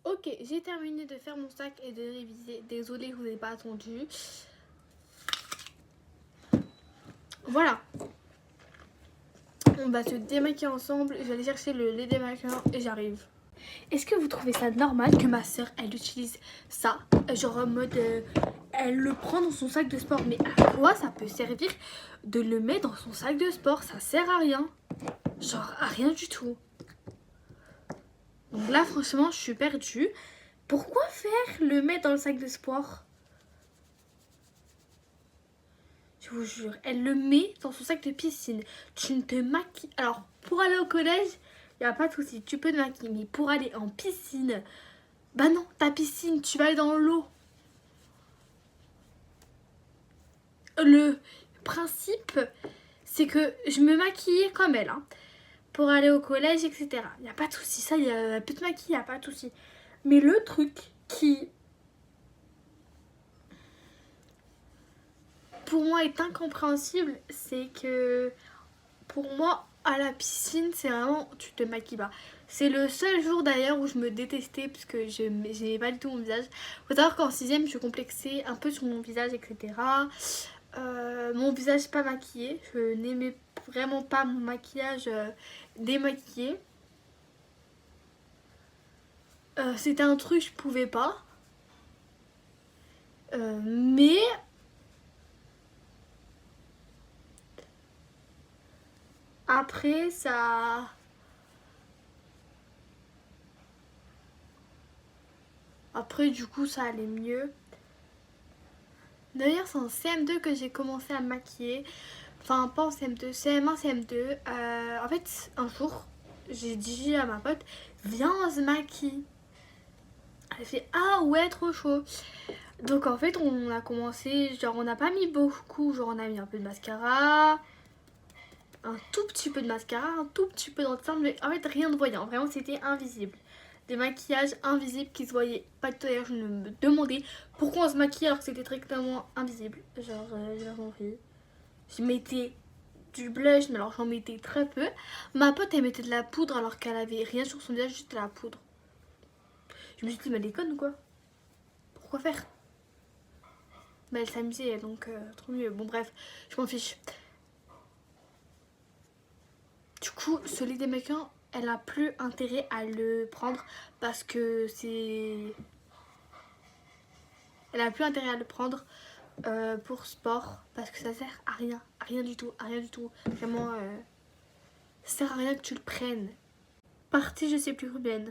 Ok, j'ai terminé de faire mon sac et de réviser. Désolée, je vous ai pas attendu. Voilà. On va se démaquiller ensemble. Je vais aller chercher le lait démaquillant et j'arrive. Est-ce que vous trouvez ça normal que ma soeur, elle utilise ça? Genre en mode... elle le prend dans son sac de sport. Mais à quoi ça peut servir de le mettre dans son sac de sport? Ça sert à rien. Genre à rien du tout. Donc là, franchement, je suis perdue. Pourquoi faire le mettre dans le sac de sport? Je vous jure, elle le met dans son sac de piscine. Tu ne te maquilles... Alors, pour aller au collège, il n'y a pas de souci, tu peux te maquiller. Mais pour aller en piscine, bah non, ta piscine, tu vas aller dans l'eau. Le principe, c'est que je me maquillais comme elle, hein, pour aller au collège, etc. Il n'y a pas de souci, ça, elle peut te maquiller, il n'y a pas de souci. Mais le truc qui, pour moi, est incompréhensible, c'est que, pour moi, à la piscine, c'est vraiment, tu te maquilles pas. C'est le seul jour d'ailleurs où je me détestais parce que je n'aimais pas du tout mon visage. Faut savoir qu'en 6ème, je complexais un peu sur mon visage, etc. Mon visage pas maquillé. Je n'aimais vraiment pas mon maquillage démaquillé. C'était un truc je pouvais pas. Mais après ça... Après du coup ça allait mieux. D'ailleurs c'est en CM2 que j'ai commencé à me maquiller. Enfin pas en CM2, CM1, CM2. En fait un jour j'ai dit à ma pote, viens on se maquille. Elle fait ah ouais trop chaud. Donc en fait on a commencé, genre on n'a pas mis beaucoup, genre on a mis un peu de mascara, un tout petit peu de mascara, un tout petit peu d'ensemble, mais en fait rien de voyant, vraiment c'était invisible. Des maquillages invisibles qui se voyaient pas du tout. D'ailleurs je me demandais pourquoi on se maquillait alors que c'était strictement invisible. Genre j'ai vraiment fait. Je mettais du blush mais alors j'en mettais très peu. Ma pote elle mettait de la poudre alors qu'elle avait rien sur son visage, juste de la poudre. Je me suis dit mais elle déconne ou quoi? Pourquoi faire? Mais elle s'amusait donc trop mieux. Bon bref, je m'en fiche. Du coup, ce lait démaquillant, elle a plus intérêt à le prendre parce que c'est... Elle a plus intérêt à le prendre pour sport parce que ça sert à rien du tout, à rien du tout. Vraiment, ça sert à rien que tu le prennes. Partie je sais plus combien.